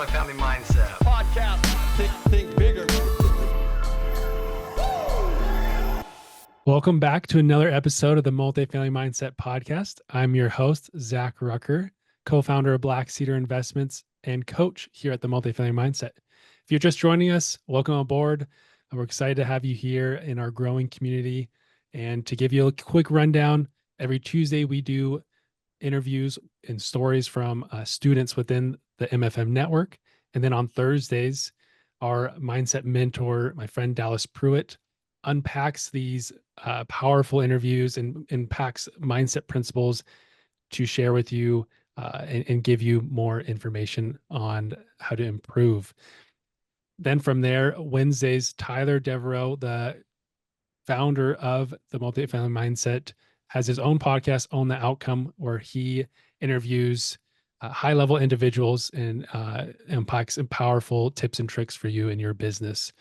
Multifamily Mindset podcast. Think bigger. Welcome back to another episode of the Multifamily Mindset podcast. I'm your host, Zach Rucker, co-founder of Black Cedar Investments and coach here at the Multifamily Mindset. If you're just joining us, welcome aboard. We're excited to have you here in our growing community. And to give you a quick rundown, every Tuesday we do interviews and stories from students within the MFM network. And then on Thursdays, our mindset mentor, my friend Dallas Pruitt, unpacks these powerful interviews and unpacks mindset principles to share with you and give you more information on how to improve. Then from there, Wednesdays, Tyler Deveraux, the founder of the Multifamily Mindset, has his own podcast, Own the Outcome, where he interviews high-level individuals and unpacks powerful tips and tricks for you in your business.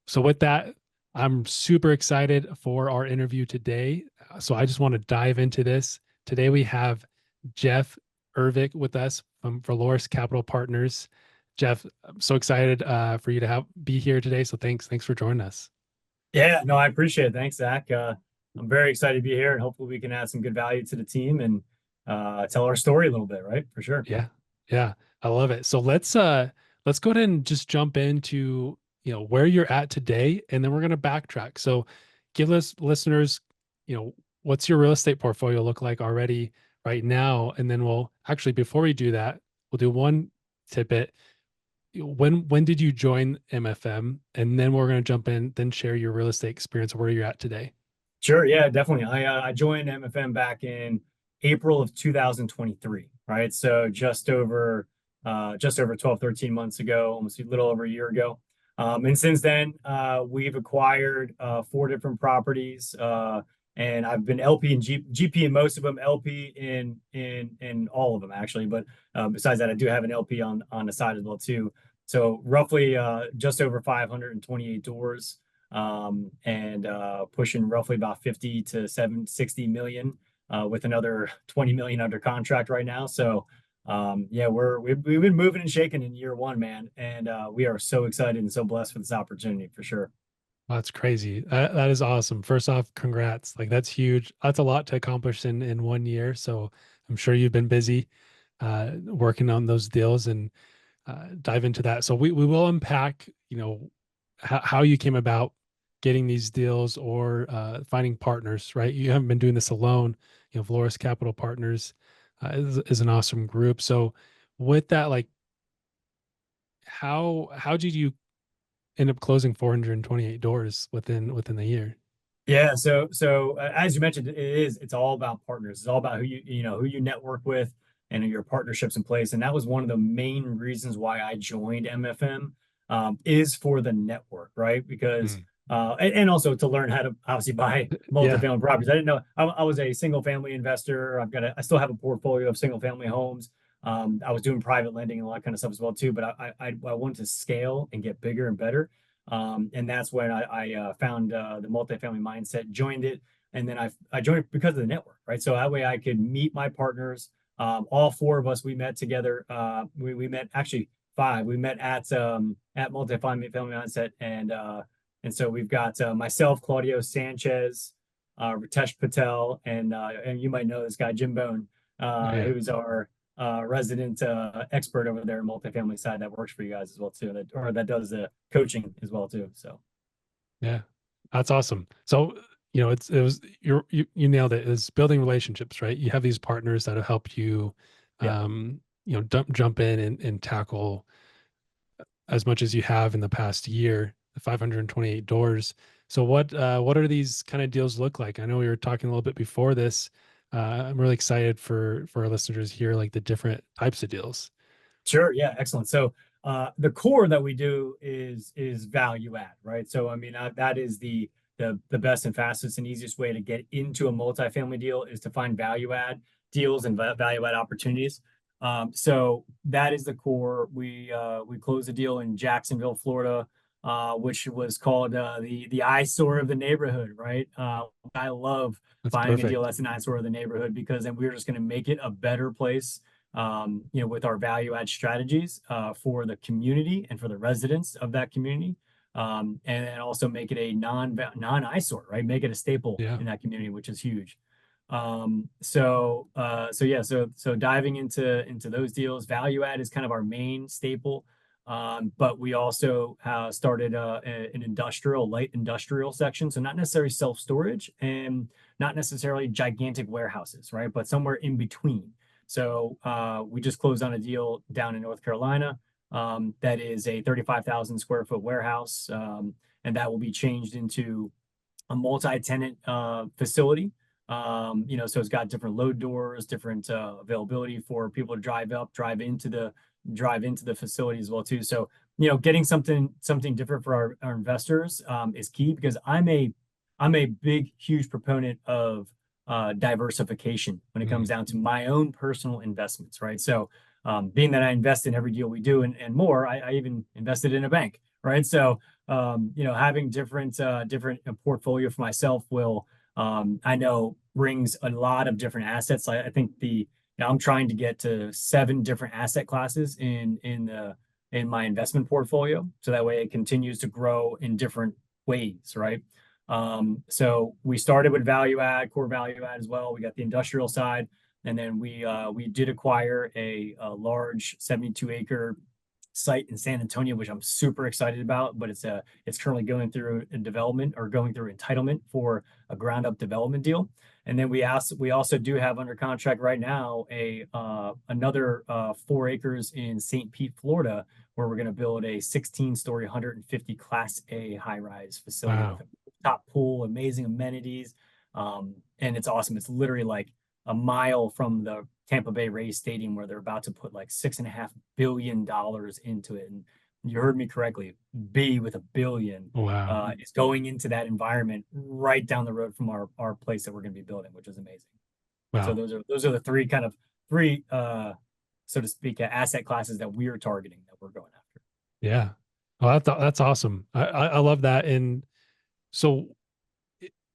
So with that, I'm super excited for our interview today. So I just want to dive into this. Today we have Jeff Ervick with us from Valoris Capital Partners. Jeff, I'm so excited for you to be here today. So thanks for joining us. Yeah, no, I appreciate it. Thanks, Zach. I'm very excited to be here, and hopefully we can add some good value to the team and tell our story a little bit, right? For sure. Yeah, I love it. So let's go ahead and just jump into where you're at today, and then we're going to backtrack. So give us listeners, what's your real estate portfolio look like already right now, and then we'll actually, before we do that, we'll do one tidbit. When did you join MFM? And then we're going to jump in, then share your real estate experience, where you're at today. Sure. Yeah, definitely. I joined MFM back in April of 2023, right? So just over 12, 13 months ago, almost a little over a year ago. And since then, we've acquired 4 different properties, and I've been LP and GP in most of them, LP in all of them actually. But besides that, I do have an LP on the side as well too. So roughly just over 528 doors, and pushing roughly about 50 to 60 million, with another 20 million under contract right now. So yeah, we've been moving and shaking in year one, man, and we are so excited and so blessed for this opportunity for sure. That's crazy. That is awesome. First off, congrats. Like, that's huge. That's a lot to accomplish in 1 year. So I'm sure you've been busy working on those deals, and dive into that. So we will unpack, how you came about getting these deals or finding partners, right? You haven't been doing this alone. Valoris Capital Partners is an awesome group. So with that, like, how did you end up closing 428 doors within the year? Yeah, so as you mentioned, it's all about partners. It's all about who you network with and your partnerships in place. And that was one of the main reasons why I joined MFM, is for the network, right? Because and also to learn how to obviously buy multifamily properties. I didn't know I was a single family investor. I still have a portfolio of single family homes. I was doing private lending and all that kind of stuff as well too. But I wanted to scale and get bigger and better. And that's when I found the Multifamily Mindset, joined it, and then I joined it because of the network, right? So that way I could meet my partners. All 4 of us, we met together. We met, actually 5. We met at Multifamily Mindset, and so we've got myself, Claudio Sanchez, Ritesh Patel, and you might know this guy, Jim Bone, who's our resident expert over there in multifamily side that works for you guys as well too, that does the coaching as well too. So yeah, that's awesome. So you nailed it. It's building relationships, right? You have these partners that have helped you jump in and tackle as much as you have in the past year, the 528 doors. So what are these kind of deals look like? I know we were talking a little bit before this. I'm really excited for our listeners to hear like the different types of deals. Sure. Yeah. Excellent. So the core that we do is value add, right? So I mean, that is the best and fastest and easiest way to get into a multifamily deal, is to find value add deals and value add opportunities. So that is the core. We closed a deal in Jacksonville, Florida, which was called the eyesore of the neighborhood, right? I love buying a deal that's an eyesore of the neighborhood, because then we're just going to make it a better place with our value add strategies for the community and for the residents of that community, and also make it a non eyesore, right? Make it a staple Yeah. in that community, which is huge. So diving into those deals, value add is kind of our main staple. But we also started an light industrial section. So not necessarily self-storage and not necessarily gigantic warehouses, right? But somewhere in between. So we just closed on a deal down in North Carolina that is a 35,000 square foot warehouse. And that will be changed into a multi-tenant facility. So it's got different load doors, different availability for people to drive into the facility as well too. So, getting something different for our investors is key, because I'm a big, huge proponent of diversification when it comes down to my own personal investments, right? So being that I invest in every deal we do and more, I even invested in a bank, right? So having different portfolio for myself will I know brings a lot of different assets. I think I'm trying to get to 7 different asset classes in my investment portfolio, so that way it continues to grow in different ways, right? So we started with core value add as well. We got the industrial side, and then we did acquire a large 72-acre site in San Antonio, which I'm super excited about, but it's currently going through entitlement for a ground up development deal. And then we also do have under contract right now another 4 acres in St. Pete, Florida, where we're going to build a 16-story, 150 Class A high-rise facility. Wow. With a top pool, amazing amenities, and it's awesome. It's literally like a mile from the Tampa Bay Rays Stadium, where they're about to put like $6.5 billion into it. And you heard me correctly, B with a billion. Wow. Is going into that environment right down the road from our place that we're going to be building, which is amazing. Wow. So those are the three so to speak, asset classes that we are targeting, that we're going after. Yeah. Well, that's awesome. I love that. And so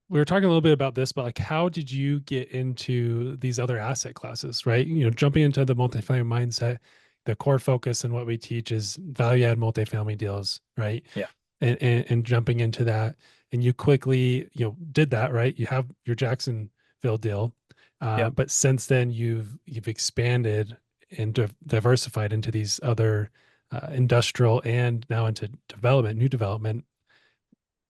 we were talking a little bit about this, but like, how did you get into these other asset classes, right? Jumping into the multifamily mindset, the core focus and what we teach is value add multifamily deals, right? Yeah. And jumping into that, and you quickly, did that, right? You have your Jacksonville deal, but since then you've expanded and diversified into these other industrial and now into new development.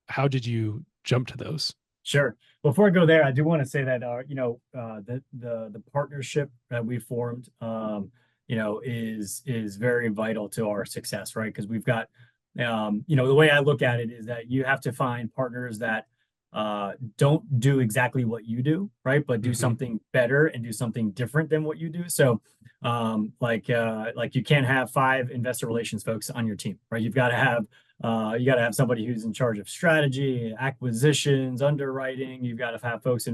How did you jump to those? Sure. Before I go there, I do want to say that the partnership that we formed is very vital to our success, right? Because we've got the way I look at it is that you have to find partners that don't do exactly what you do, right? But do something better and do something different than what you do. So like you can't have 5 investor relations folks on your team, right? You got to have somebody who's in charge of strategy, acquisitions, underwriting. You've got to have folks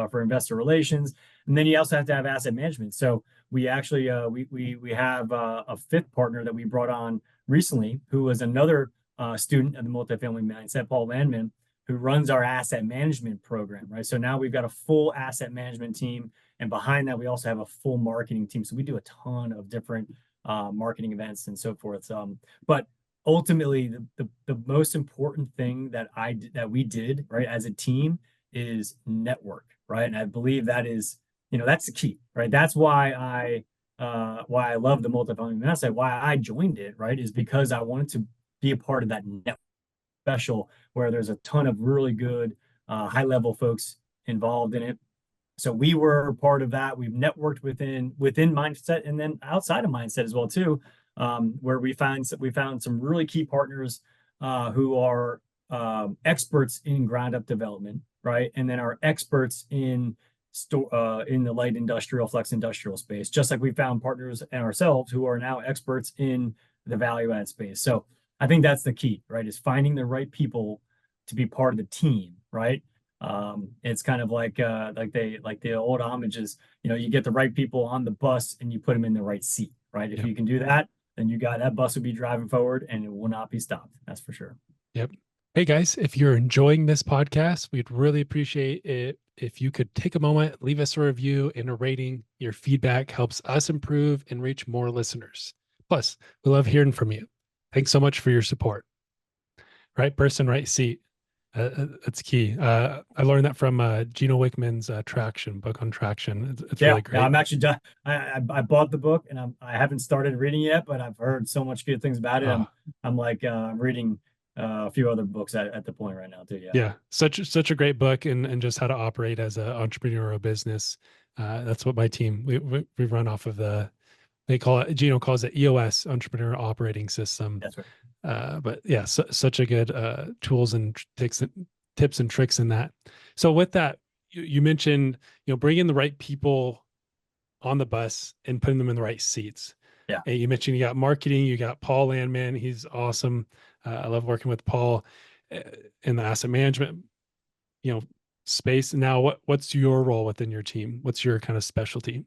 for investor relations, and then you also have to have asset management. So we actually we have a 5th partner that we brought on recently, who was another student of the Multifamily Mindset, Paul Landman, who runs our asset management program, right? So now we've got a full asset management team, and behind that we also have a full marketing team. So we do a ton of different marketing events and so forth. But ultimately, the most important thing that we did, right, as a team is network, right? And I believe that is, that's the key, right? That's why I love the Multifamily Mindset, why I joined it, right, is because I wanted to be a part of that network special where there's a ton of really good high level folks involved in it. So we were part of that. We've networked within Mindset, and then outside of Mindset as well too, where we found some really key partners who are experts in ground up development, right? And then are experts in the light industrial, flex industrial space, just like we found partners and ourselves who are now experts in the value add space. So I think that's the key, right? Is finding the right people to be part of the team, right? It's kind of like the old homages, you get the right people on the bus and you put them in the right seat, right? If you can do that, then that bus will be driving forward and it will not be stopped. That's for sure. Yep. Hey guys, if you're enjoying this podcast, we'd really appreciate it if you could take a moment, leave us a review and a rating. Your feedback helps us improve and reach more listeners. Plus, we love hearing from you. Thanks so much for your support. Right person, right seat. That's key. I learned that from Gino Wickman's Traction book on traction. It's Yeah, really yeah, great. I'm actually done. I bought the book and I haven't started reading yet, but I've heard so much good things about it. Oh, I'm like I'm reading a few other books at the point right now too. Yeah, yeah, such a great book, and just how to operate as an entrepreneurial business. That's what my team we run off of the. They call it, Gino calls it EOS, Entrepreneur Operating System. that's right. But yeah, such a good tools and tips and tricks in that. So with that, you mentioned, bringing the right people on the bus and putting them in the right seats. Yeah. And you mentioned you got marketing, you got Paul Landman. He's awesome. I love working with Paul uh, in the asset management, space. Now, what's your role within your team? What's your kind of specialty?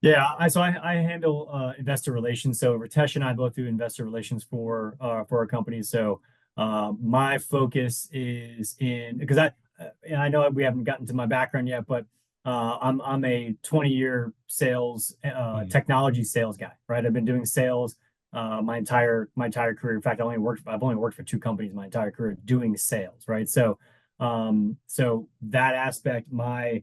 Yeah, I handle investor relations. So Ritesh and I both do investor relations for our company. So my focus is in because and I know we haven't gotten to my background yet, but I'm a 20-year sales Mm. technology sales guy, right? I've been doing sales my entire career. In fact, I've only worked for two companies my entire career doing sales, right? So that aspect, my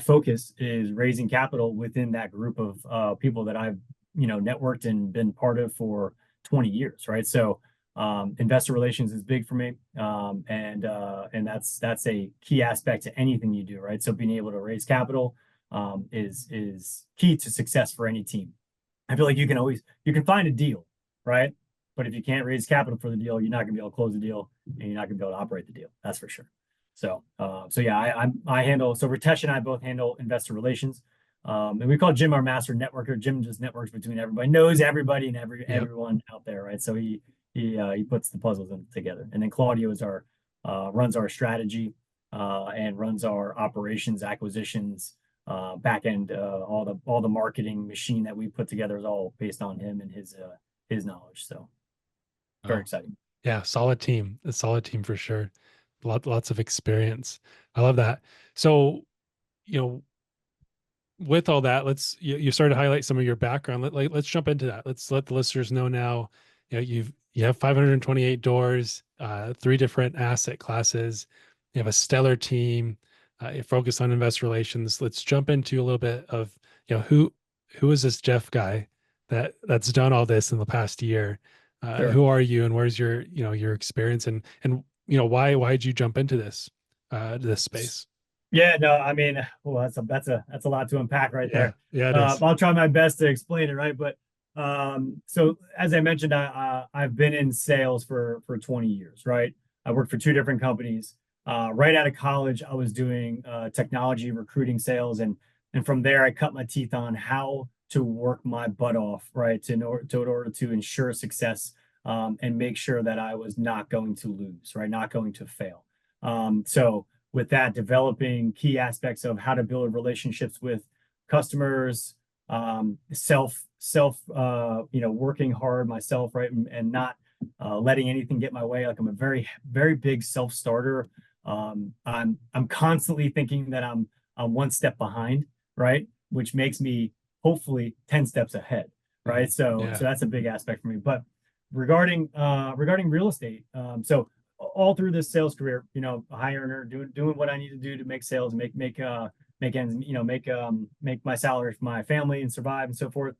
focus is raising capital within that group of people that I've networked and been part of for 20 years, right? So investor relations is big for me, and that's a key aspect to anything you do, right? So being able to raise capital is key to success for any team. I feel like you can find a deal, right? But if you can't raise capital for the deal, you're not going to be able to close the deal, and you're not going to be able to operate the deal. That's for sure. So yeah, I handle. So Ritesh and I both handle investor relations, and we call Jim our master networker. Jim just networks between everybody, knows everybody and Yep. everyone out there, right? So he puts the puzzles together, and then Claudio is our runs our strategy and runs our operations, acquisitions, back end, all the marketing machine that we put together is all based on him and his knowledge. So very Oh, exciting. yeah, solid team. A solid team for sure. Lots of experience. I love that. So, you know, with all that, you started to highlight some of your background. Let's jump into that. Let's let the listeners know now. You have 528 doors, three different asset classes. You have a stellar team. You focus on investor relations. Let's jump into a little bit of, who is this Jeff guy that's done all this in the past year? Sure. Who are you, and where's your your experience, and why did you jump into this space? Yeah, no, I mean, well, that's a lot to unpack right Yeah, there. yeah, it is. I'll try my best to explain it, right? But so as I mentioned, I've been in sales for 20 years, right? I worked for two different companies. Right out of college, I was doing technology recruiting sales, and from there, I cut my teeth on how to work my butt off, right, in order to ensure success, and make sure that I was not going to lose, right, not going to fail. So with that, developing key aspects of how to build relationships with customers, working hard myself, right, and not letting anything get my way. Like I'm a very very big self starter. I'm constantly thinking that I'm one step behind, right, which makes me hopefully 10 steps ahead, right? So Yeah. that's a big aspect for me. But regarding real estate, so all through this sales career, a high earner, doing what I need to do to make sales, make ends, make my salary for my family and survive and so forth.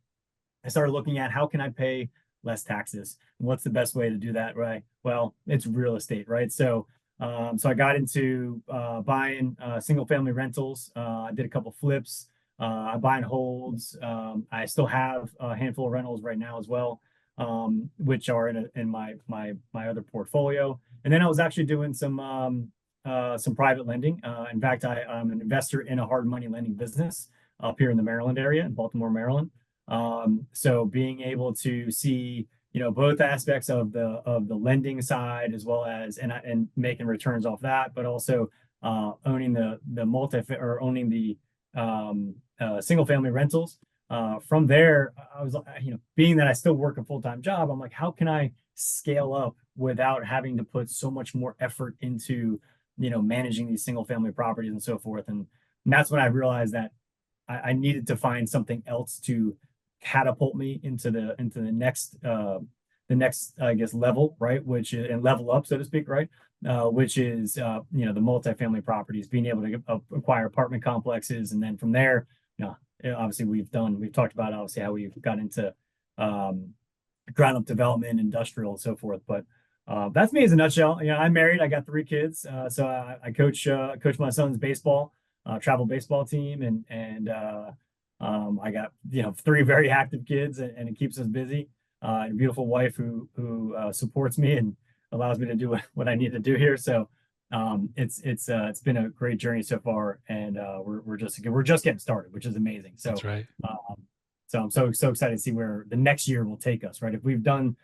I started looking at how can I pay less taxes? What's the best way to do that, right? Well, it's real estate, right? So I got into buying single family rentals. I did a couple flips. I buy and holds. I still have a handful of rentals right now as well, which are in my other portfolio. And then I was actually doing some private lending. In fact, I'm an investor in a hard money lending business up here in the Maryland area, in Baltimore, Maryland. So being able to see both aspects of the lending side as well as and making returns off that, but also owning the single family rentals. From there, I was being that I still work a full-time job, I'm like, how can I scale up without having to put so much more effort into, managing these single family properties and so forth. And that's when I realized that I needed to find something else to catapult me into the next I guess level, right? And level up, so to speak, right? Which is the multifamily properties, being able to acquire apartment complexes, and then from there, obviously we've talked about obviously how we've got into ground up development, industrial, and so forth. But that's me as a nutshell. I'm married. I got 3 kids, so I coach my son's baseball, travel baseball team, and I got 3 very active kids, and it keeps us busy. And a beautiful wife who supports me and allows me to do what I need to do here. So it's been a great journey so far, and we're just getting started, which is amazing. So That's right. So I'm so excited to see where the next year will take us, right? If we've done,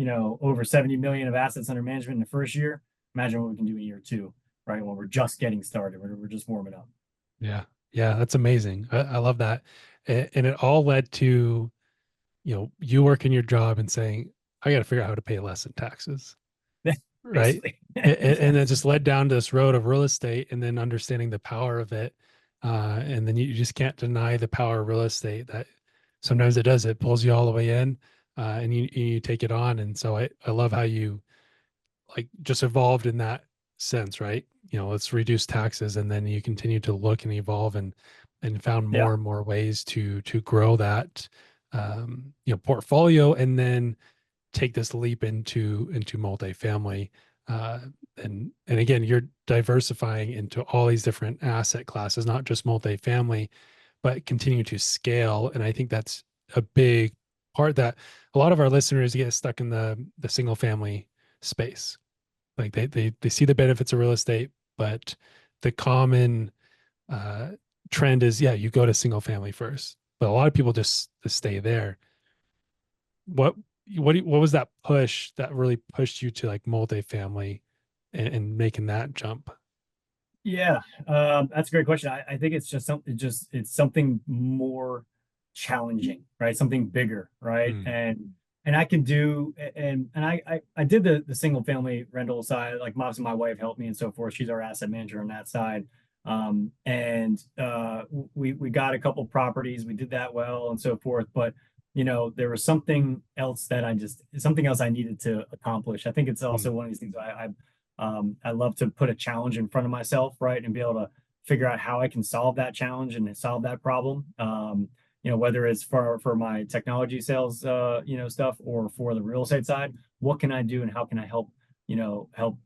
over 70 million of assets under management in the first year, imagine what we can do in year 2, right? When we're just getting started, we're just warming up. Yeah. Yeah. That's amazing. I love that. And it all led to, you working your job and saying, I got to figure out how to pay less in taxes. Right. And it just led down to this road of real estate, and then understanding the power of it. And then you just can't deny the power of real estate, that sometimes it pulls you all the way in, and you take it on. And so I love how you like just evolved in that sense, right? Let's reduce taxes, and then you continue to look and evolve and found more and more ways to grow that, portfolio, and then take this leap into multifamily. And again, you're diversifying into all these different asset classes, not just multifamily, but continue to scale. And I think that's a big part that a lot of our listeners get stuck in the single family space. Like they see the benefits of real estate, but the common trend is, you go to single family first, but a lot of people just stay there. What was that push that really pushed you to like multifamily and making that jump? Yeah, that's a great question. I think it's just it's something more challenging, right? Something bigger, right? And I can do, and I did the single family rental side. Like obviously my wife helped me and so forth. She's our asset manager on that side. And we got a couple properties. We did that well and so forth. But there was something else I needed to accomplish. I think it's also one of these things I love to put a challenge in front of myself, right? And be able to figure out how I can solve that challenge and solve that problem. Whether it's for my technology sales, stuff, or for the real estate side, what can I do and how can I help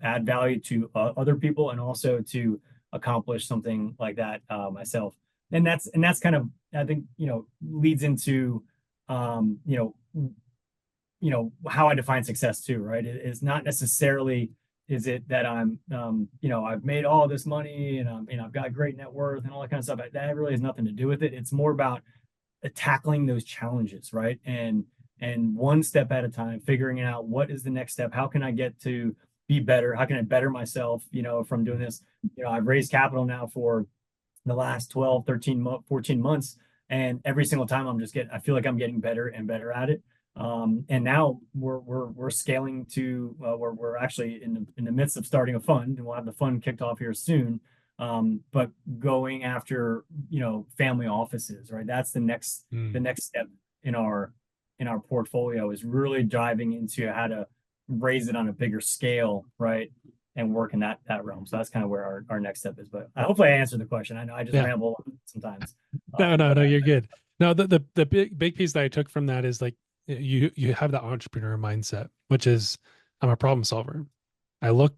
add value to other people, and also to accomplish something like that myself. And that's kind of, I think, leads into, how I define success too, right? It's not necessarily, is it that I'm, I've made all this money and I've got great net worth and all that kind of stuff. That really has nothing to do with it. It's more about tackling those challenges, right? And one step at a time, figuring out what is the next step. How can I get to be better? How can I better myself, from doing this? I've raised capital now for the last 12, 13, 14 months. And every single time I feel like I'm getting better and better at it. And now we're scaling to we're actually in the midst of starting a fund, and we'll have the fund kicked off here soon. But going after, family offices, right? That's the next step in our portfolio, is really diving into how to raise it on a bigger scale, right? And work in that realm. So that's kind of where our next step is. But hopefully I answered the question. I know I just ramble sometimes. No, you're good. No, the big piece that I took from that is like, you have the entrepreneur mindset, which is, I'm a problem solver. I look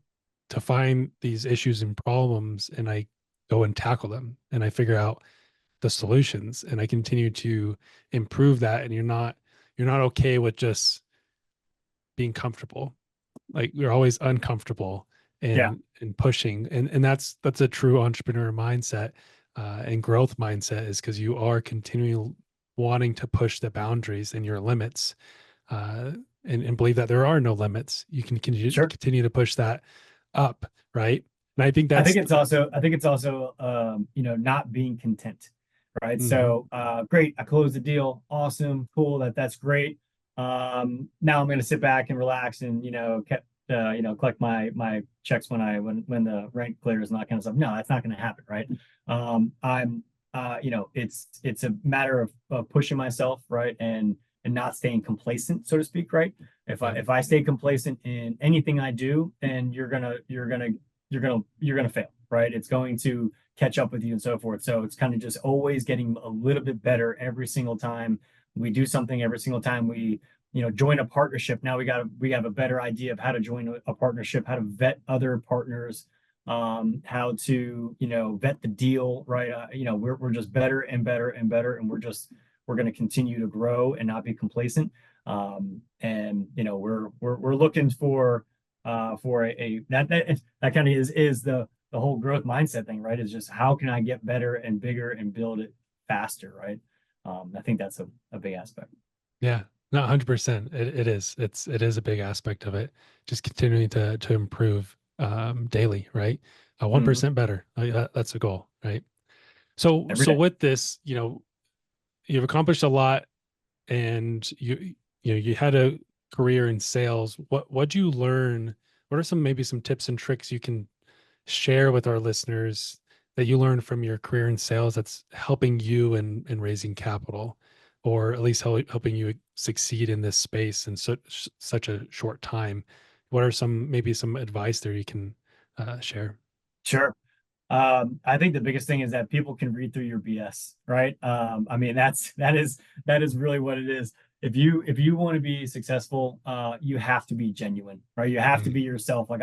to find these issues and problems, and I go and tackle them, and I figure out the solutions, and I continue to improve that. And you're not okay with just being comfortable. Like, you're always uncomfortable and pushing. And that's a true entrepreneur mindset, and growth mindset, is because you are continually wanting to push the boundaries and your limits, and believe that there are no limits. You can continue to push that up, right? And I think it's also not being content, right? So great, I closed the deal, awesome, cool, that's great. Now I'm going to sit back and relax and, collect my checks when the rent clears and that kind of stuff. No, that's not going to happen. Right. I'm, it's a matter of pushing myself, right. And not staying complacent, so to speak. Right. If I stay complacent in anything I do, then you're gonna fail. Right. It's going to catch up with you and so forth. So it's kind of just always getting a little bit better every single time we do something, every single time we join a partnership. Now we have a better idea of how to join a partnership, how to vet other partners, how to vet the deal, right. We're just better and better and better, and we're going to continue to grow and not be complacent. And we're looking for that kind of is the whole growth mindset thing, right. Is just how can I get better and bigger and build it faster, right. I think that's a big aspect. Yeah, no, 100%. It is. It is a big aspect of it. Just continuing to improve daily, right? 1% better. That's a goal, right? So Every day. with this, you've accomplished a lot, and you had a career in sales. What'd you learn? What are some tips and tricks you can share with our listeners that you learned from your career in sales that's helping you in raising capital, or at least helping you succeed in this space in such a short time? What are some advice there you can share? Sure. I think the biggest thing is that people can read through your BS, right? I mean, that is really what it is. If you want to be successful, you have to be genuine, right? You have to be yourself. Like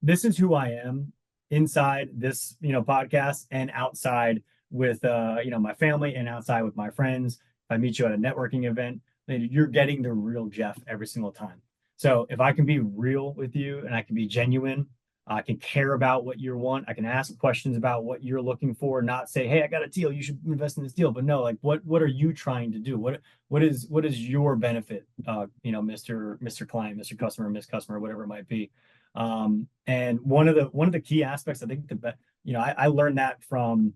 this is who I am inside this, podcast, and outside with, my family, and outside with my friends. If I meet you at a networking event, then you're getting the real Jeff every single time. So if I can be real with you and I can be genuine, I can care about what you want. I can ask questions about what you're looking for, not say, "Hey, I got a deal. You should invest in this deal." But no, like, what are you trying to do? What is your benefit? Mr. Client, Mr. Customer, Miss Customer, whatever it might be. And one of the key aspects, I think, I learned that from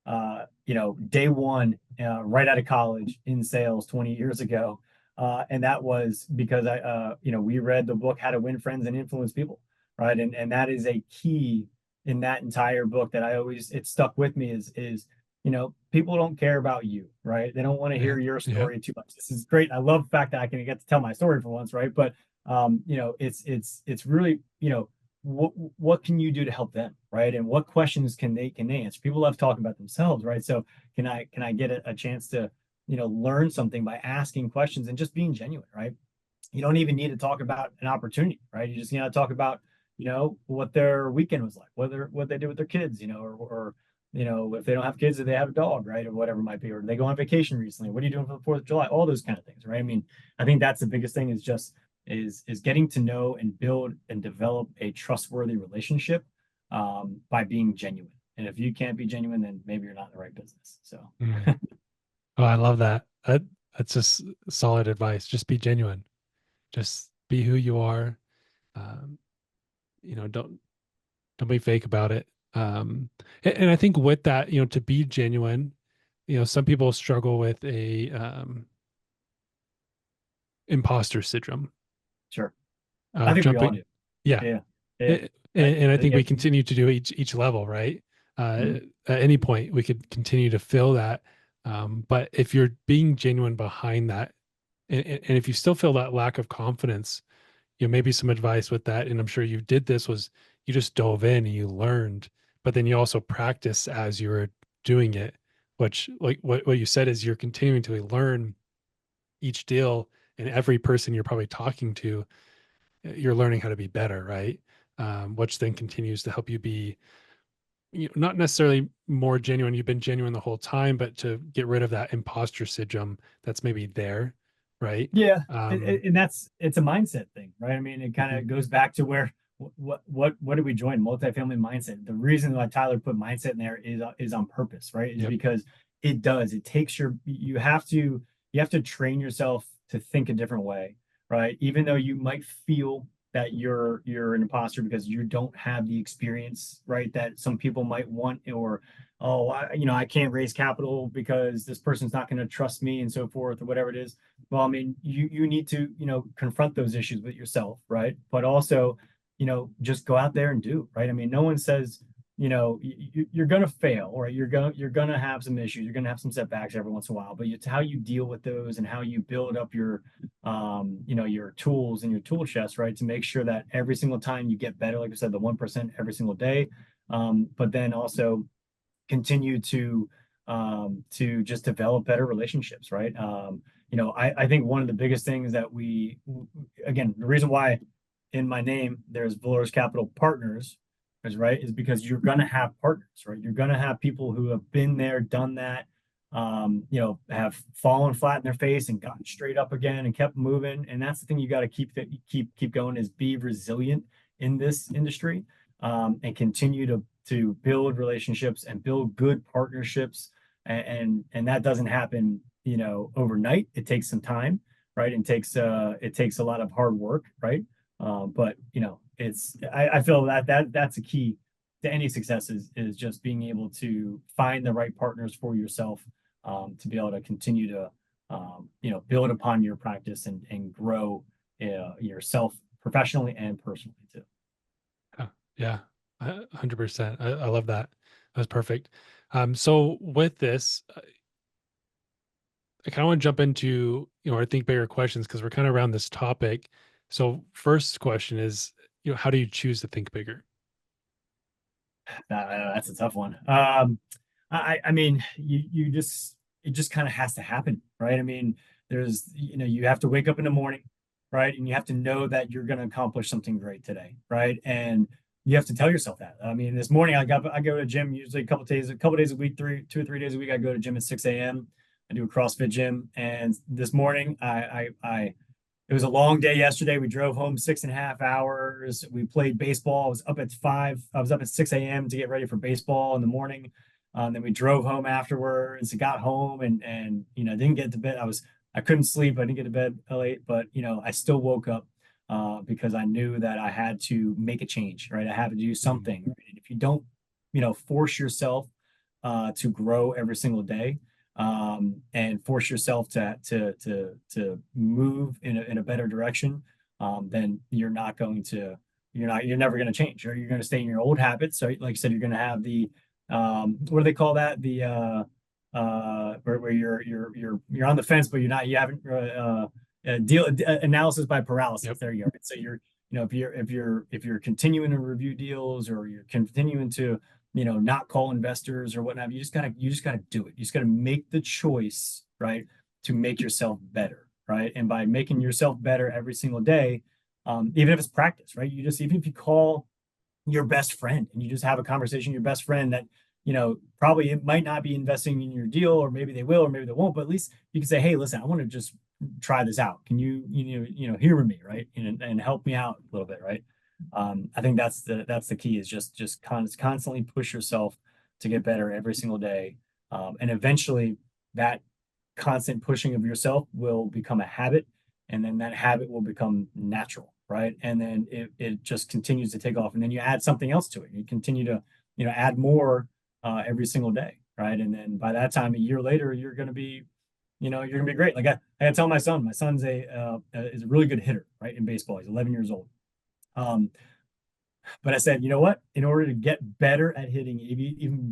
day one, right out of college in sales 20 years ago. And that was because we read the book How to Win Friends and Influence People. Right. And that is a key in that entire book that it stuck with me is, people don't care about you, right? They don't want to hear your story too much. This is great. I love the fact that I can get to tell my story for once. Right. But, it's really, what can you do to help them? Right. And what questions can they answer? People love talking about themselves. Right. So can I get a chance to, learn something by asking questions and just being genuine, right? You don't even need to talk about an opportunity, right? You just talk about, what their weekend was like, what they did with their kids, or if they don't have kids, if they have a dog, right, or whatever it might be, or they go on vacation recently. What are you doing for the 4th of July? All those kind of things, right? I mean, I think that's the biggest thing is just is getting to know and build and develop a trustworthy relationship by being genuine. And if you can't be genuine, then maybe you're not in the right business. So, Oh, I love that. That's just solid advice. Just be genuine. Just be who you are. Don't be fake about it. And I think with that, to be genuine, some people struggle with a imposter syndrome. Sure. I think we all do. Yeah. Yeah. And I think we continue to do each level, right? At any point, we could continue to fill that. But if you're being genuine behind that, and if you still feel that lack of confidence, maybe some advice with that, and I'm sure you did this, was you just dove in and you learned, but then you also practice as you were doing it, which, like what you said, is you're continuing to learn each deal, and every person you're probably talking to, you're learning how to be better, right? Which then continues to help you be, not necessarily more genuine. You've been genuine the whole time, but to get rid of that imposter syndrome that's maybe there, right? Yeah. And it's a mindset thing, right? I mean, it kind of goes back to where what did we join? Multifamily Mindset. The reason why Tyler put mindset in there is on purpose, right? Is because it takes you have to train yourself to think a different way, right? Even though you might feel that you're an imposter because you don't have the experience, right? That some people might want, or oh, I can't raise capital because this person's not going to trust me and so forth, or whatever it is. Well, I mean, you need to, confront those issues with yourself, right? But also, just go out there and do, right? I mean, no one says, you're going to fail, or you're going to have some issues, you're going to have some setbacks every once in a while, but it's how you deal with those and how you build up your tools and your tool chest, right? To make sure that every single time you get better, like I said, the 1% every single day. But then also continue to just develop better relationships, right? I think one of the biggest things that again, the reason why in my name there's Valoris Capital Partners is because you're going to have partners, right? You're going to have people who have been there, done that, have fallen flat in their face and gotten straight up again and kept moving. And that's the thing you got to keep going, is be resilient in this industry, and continue to build relationships and build good partnerships. And that doesn't happen, overnight. It takes some time, right? It takes a lot of hard work, right? But I feel that's a key to any success, is just being able to find the right partners for yourself, to be able to continue to build upon your practice and grow yourself professionally and personally too. Yeah, 100%. I love that. That's perfect. So with this, I kind of want to jump into, our think bigger questions, because we're kind of around this topic. So first question is, how do you choose to think bigger? That's a tough one. I mean, it just kind of has to happen, right? I mean, you have to wake up in the morning, right? And you have to know that you're going to accomplish something great today, right? And you have to tell yourself that. I mean, this morning I go to the gym usually a couple days a week, 2 or 3 days a week. I go to gym at 6 a.m. I do a CrossFit gym, and this morning it was a long day yesterday. We drove home 6.5 hours. We played baseball. I was up at 5. I was up at 6 a.m. to get ready for baseball in the morning. Then we drove home afterwards. Got home and didn't get to bed. I couldn't sleep. I didn't get to bed late, but I still woke up because I knew that I had to make a change, right? I had to do something. Right? And if you don't, force yourself to grow every single day, and force yourself to move in a better direction, then you're never going to change. You're going to stay in your old habits. So like I said, you're going to have the what do they call that? The where you're on the fence, but you haven't analysis by paralysis. Yep. There you go. So if you're continuing to review deals, or you're continuing to not call investors or whatnot, you just gotta do it. You just gotta make the choice, right, to make yourself better, right? And by making yourself better every single day, even if it's practice, right? Even if you call your best friend and you just have a conversation with your best friend that probably it might not be investing in your deal, or maybe they will, or maybe they won't, but at least you can say, hey, listen, I want to just try this out. Can you humor me, right? And help me out a little bit, right? I think that's the key, is just constantly push yourself to get better every single day. And eventually that constant pushing of yourself will become a habit, and then that habit will become natural, right? And then it just continues to take off, and then you add something else to it. You continue to, add more every single day, right? And then by that time, a year later, you're going to be great. Like I tell my son's is a really good hitter, right? In baseball, he's 11 years old. But I said, you know what? In order to get better at hitting,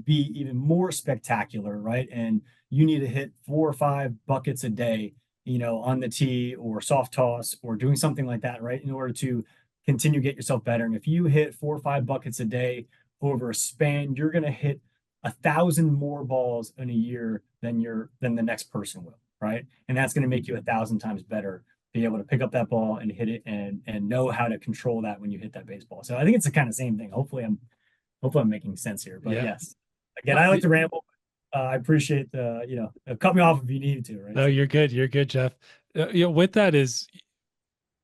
be even more spectacular, right? And you need to hit 4 or 5 buckets a day, on the tee or soft toss or doing something like that, right? In order to continue to get yourself better. And if you hit 4 or 5 buckets a day over a span, you're going to hit 1,000 more balls in a year than the next person will, right? And that's going to make you 1,000 times better, be able to pick up that ball and hit it, and know how to control that when you hit that baseball. So I think it's the kind of same thing. Hopefully I'm making sense here, but yes, again, I like to ramble. I appreciate cut me off if you needed to, right? No, you're good. You're good, Jeff. With that is,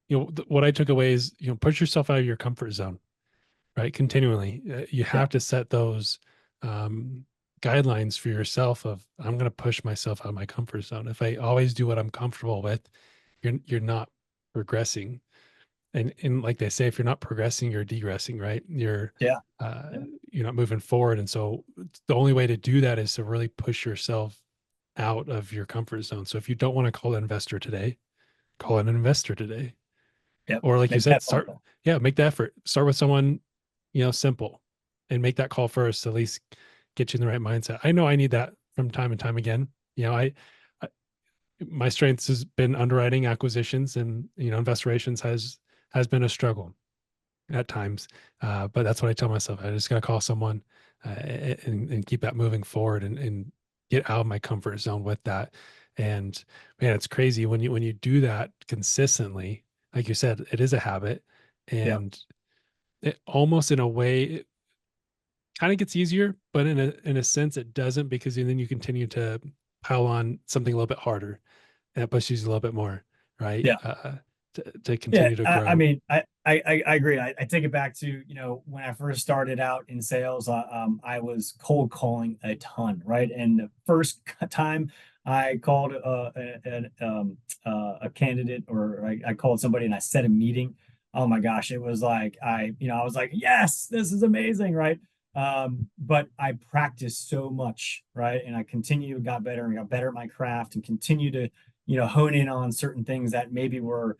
what I took away is, push yourself out of your comfort zone, right? Continually. You have to set those guidelines for yourself of, I'm going to push myself out of my comfort zone. If I always do what I'm comfortable with, you're not progressing. and like they say, if you're not progressing, you're degressing, right? Yeah. Uh, Yeah. you're not moving forward. And so the only way to do that is to really push yourself out of your comfort zone. So if you don't want to call an investor today, call an investor today. Yep. Or like you Make said, that phone start, call. yeah, make the effort. Start with someone, simple, and make that call first, at least get you in the right mindset. I know I need that from time and time again. I my strengths has been underwriting, acquisitions, and investigations has been a struggle at times. But that's what I tell myself. I just got to call someone, and keep that moving forward, and get out of my comfort zone with that. And man, it's crazy when you do that consistently. Like you said, it is a habit, Yeah. and it almost in a way it kind of gets easier, but in a sense it doesn't, because then you continue to pile on something a little bit harder, and it pushes you a little bit more, right? Yeah. To Yeah, continue to I grow. mean, I agree. I take it back to, when I first started out in sales, I was cold calling a ton, right? And the first time I called a candidate, or I called somebody and I set a meeting. Oh my gosh, it was like I was like, yes, this is amazing, right? But I practiced so much, right? And I continued, got better and got better at my craft, and continue to, hone in on certain things that maybe were,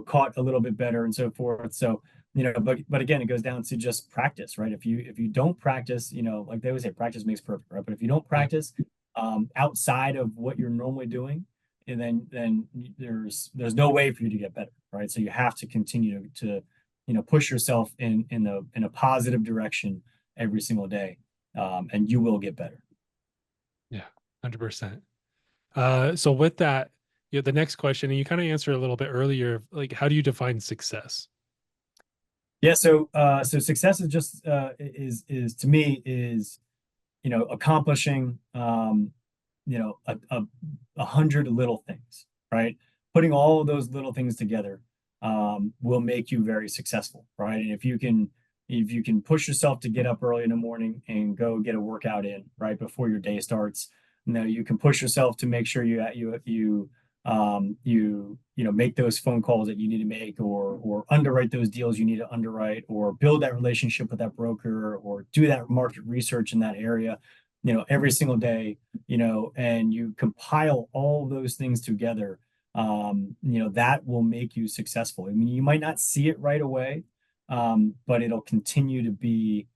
caught a little bit better and so forth. So, but again, it goes down to just practice, right? If you don't practice, like they always say, practice makes perfect, right? But if you don't Yeah, practice outside of what you're normally doing, and then there's no way for you to get better, right? So you have to continue to push yourself in a positive direction every single day, and you will get better. yeah, 100%. So with that, the next question, and you kind of answered a little bit earlier, like how do you define success? Yeah, so success is just is to me is accomplishing a hundred little things, right? Putting all of those little things together will make you very successful, right? And if you can push yourself to get up early in the morning and go get a workout in right before your day starts, you can push yourself to make sure you make those phone calls that you need to make, or underwrite those deals you need to underwrite, or build that relationship with that broker, or do that market research in that area, every single day, and you compile all those things together, that will make you successful. I mean, you might not see it right away, but it'll continue to be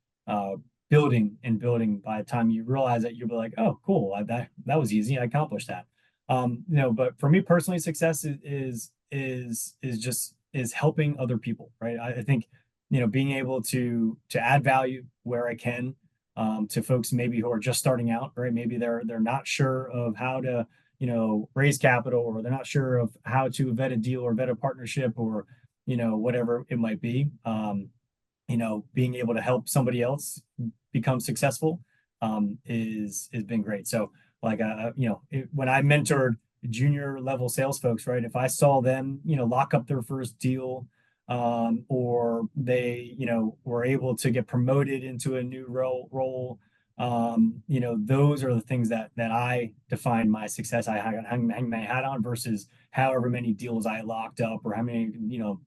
building and building. By the time you realize that, you'll be like, oh, cool, that was easy. I accomplished that. But for me personally, success is helping other people, right? I think, being able to add value where I can, to folks maybe who are just starting out, right? Maybe they're not sure of how to, raise capital, or they're not sure of how to vet a deal or vet a partnership, or, whatever it might be. Being able to help somebody else become successful is been great. So like when I mentored junior level sales folks, right? If I saw them, lock up their first deal, or they, were able to get promoted into a new role, those are the things that I define my success. I hang my hat on, versus however many deals I locked up, or how many,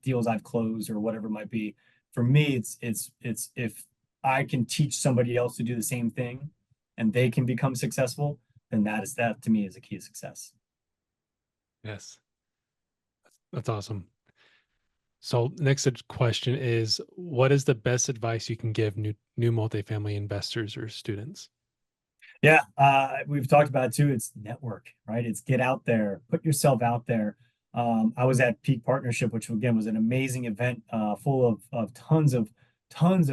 deals I've closed, or whatever it might be. For me, it's if I can teach somebody else to do the same thing and they can become successful, then that to me is a key to success. Yes, that's awesome. So next question is, what is the best advice you can give new multifamily investors or students? Yeah, we've talked about it too. It's network, right? It's get out there, put yourself out there. I was at Peak Partnership, which again was an amazing event, full of tons of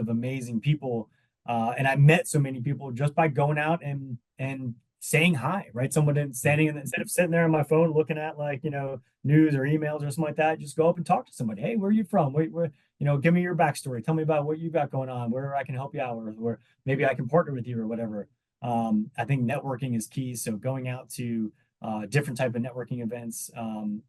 amazing people, and I met so many people just by going out and saying hi, right? Someone standing instead of sitting there on my phone looking at, like, news or emails or something like that, just go up and talk to somebody. Hey, where are you from? Where, give me your backstory. Tell me about what you got going on, where I can help you out, or where maybe I can partner with you, or whatever. I think networking is key. So going out to different type of networking events,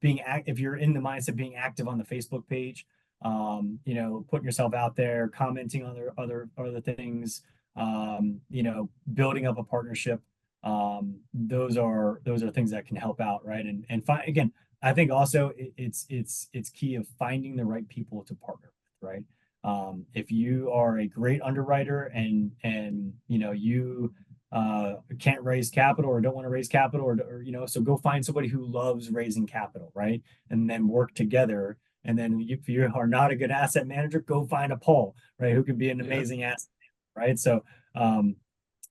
if you're in the mindset, being active on the Facebook page, putting yourself out there, commenting on other things, building up a partnership. Those are things that can help out, right? And again, I think also it's key of finding the right people to partner with, right? If you are a great underwriter and you can't raise capital or don't want to raise capital or so go find somebody who loves raising capital, right? And then work together. And then if you are not a good asset manager, go find a Paul, right? Who can be an amazing asset manager, right? So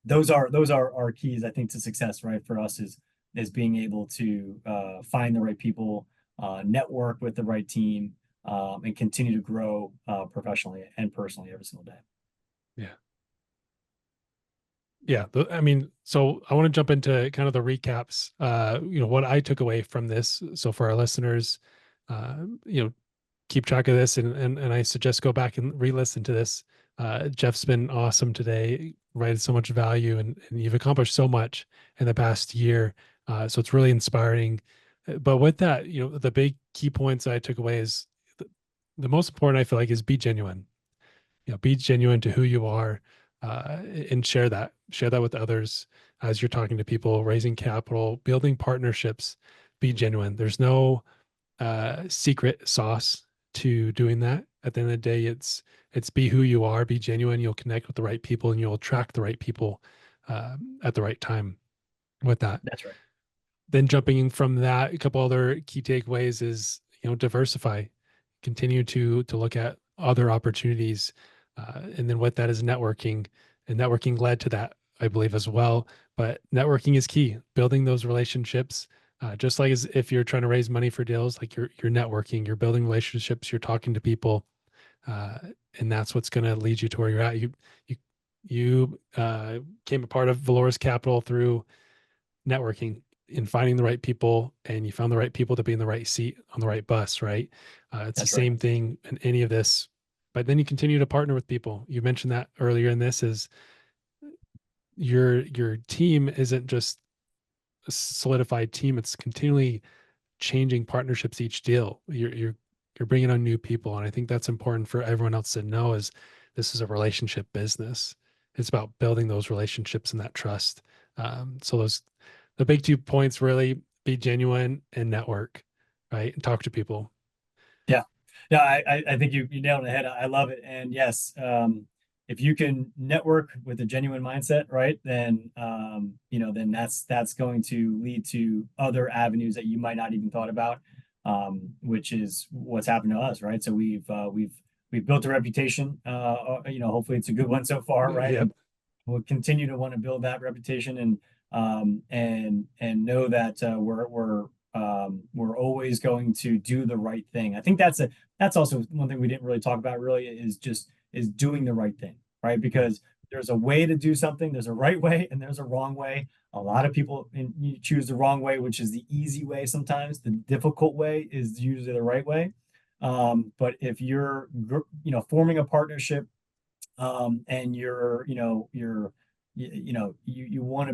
those are our keys, I think, to success, right? For us is being able to find the right people, network with the right team, and continue to grow professionally and personally every single day. Yeah. Yeah. I mean, so I want to jump into kind of the recaps, what I took away from this. So for our listeners, uh, you know, keep track of this and I suggest go back and re-listen to this. Jeff's been awesome today, provided so much value and you've accomplished so much in the past year. So it's really inspiring. But with that, the big key points I took away is the most important, I feel like, is be genuine. Be genuine to who you are, and share that with others as you're talking to people, raising capital, building partnerships. Be genuine. There's no secret sauce to doing that. At the end of the day, it's be who you are, be genuine. You'll connect with the right people and you'll attract the right people at the right time with that. That's right. Then jumping from that, a couple other key takeaways is, diversify, continue to look at other opportunities. And then with that is networking, and networking led to that, I believe, as well. But networking is key, building those relationships. Just like as if you're trying to raise money for deals, like you're networking, you're building relationships, you're talking to people, and that's what's going to lead you to where you're at. You came a part of Valoris Capital through networking and finding the right people, and you found the right people to be in the right seat on the right bus, right? It's That's the right. same thing in any of this, but then you continue to partner with people. You mentioned that earlier in this is your team isn't just a solidified team. It's continually changing partnerships each deal. You're bringing on new people, and I think that's important for everyone else to know is this is a relationship business. It's about building those relationships and that trust. So the big 2 points really: be genuine and network, right? And talk to people. Yeah. Yeah, I think you nailed it on the head. I love it. And yes, if you can network with a genuine mindset, right, then then that's going to lead to other avenues that you might not even thought about, which is what's happened to us, right? So we've built a reputation. Hopefully it's a good one so far, right? Yep. And we'll continue to want to build that reputation and know that we're always going to do the right thing. I think that's also one thing we didn't really talk about really is doing the right thing, right? Because there's a way to do something, there's a right way and there's a wrong way. A lot of people you choose the wrong way, which is the easy way sometimes. The difficult way is usually the right way. But if you're forming a partnership, and you want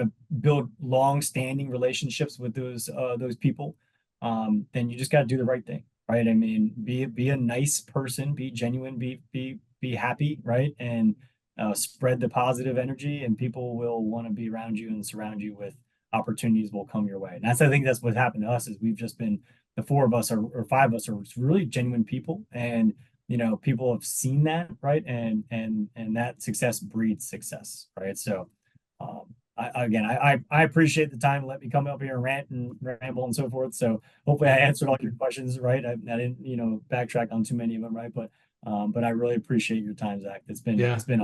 to build long-standing relationships with those people, then you just got to do the right thing, right? I mean, be a nice person, be genuine, be happy, right? And spread the positive energy, and people will want to be around you and surround you with opportunities will come your way. And I think that's what happened to us is we've just been the four of us or five of us are really genuine people, and people have seen that, right? And that success breeds success, right? So I appreciate the time. Let me come up here and rant and ramble and so forth. So hopefully I answered all your questions, right? I didn't backtrack on too many of them, right? But I really appreciate your time, Zach. It's been Yeah. it's been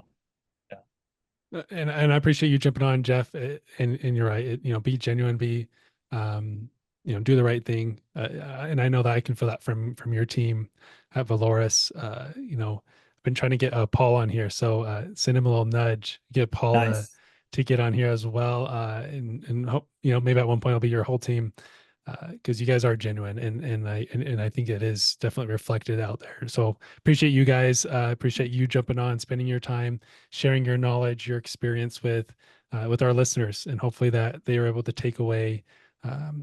And I appreciate you jumping on, Jeff. And you're right. Be genuine, be, do the right thing. And I know that I can feel that from your team at Valoris. I've been trying to get Paul on here, so send him a little nudge, get Paul nice. to get on here as well. And hope maybe at one point it'll be your whole team, because you guys are genuine, and I think it is definitely reflected out there. So appreciate you guys. Appreciate you jumping on, spending your time, sharing your knowledge, your experience with our listeners, and hopefully that they are able to take away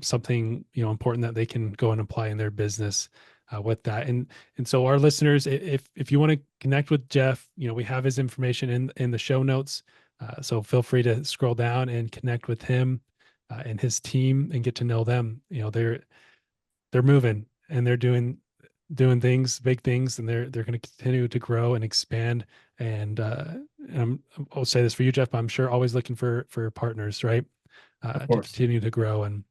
something important that they can go and apply in their business with that. And so our listeners, if you want to connect with Jeff, we have his information in the show notes. So feel free to scroll down and connect with him and his team and get to know them. they're moving and they're doing things, big things, and they're going to continue to grow and expand. And I'll say this for you, Jeff, I'm sure always looking for partners, right? Of To course. continue to grow. And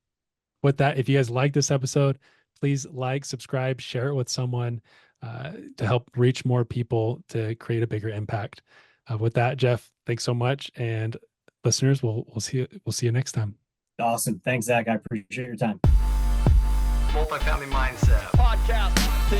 with that, if you guys like this episode, please like, subscribe, share it with someone to help reach more people to create a bigger impact. With that, Jeff, thanks so much, and listeners, we'll see you next time. Awesome. Thanks, Zach. I appreciate your time. Multifamily Mindset podcast.